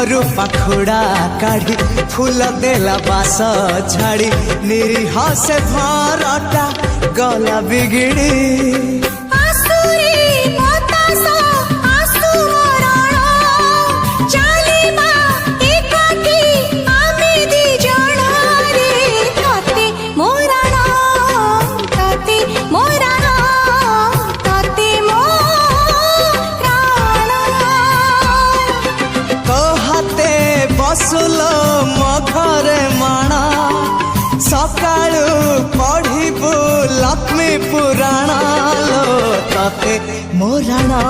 घरु पाखुड़ा काढ़ी फूल देला बास छाड़ी निरीह से भरटा गला बिगिड़ी बसुल मो घरे माणा सकाळु पढ़िबु लक्ष्मी पुराण लो तते मोराण।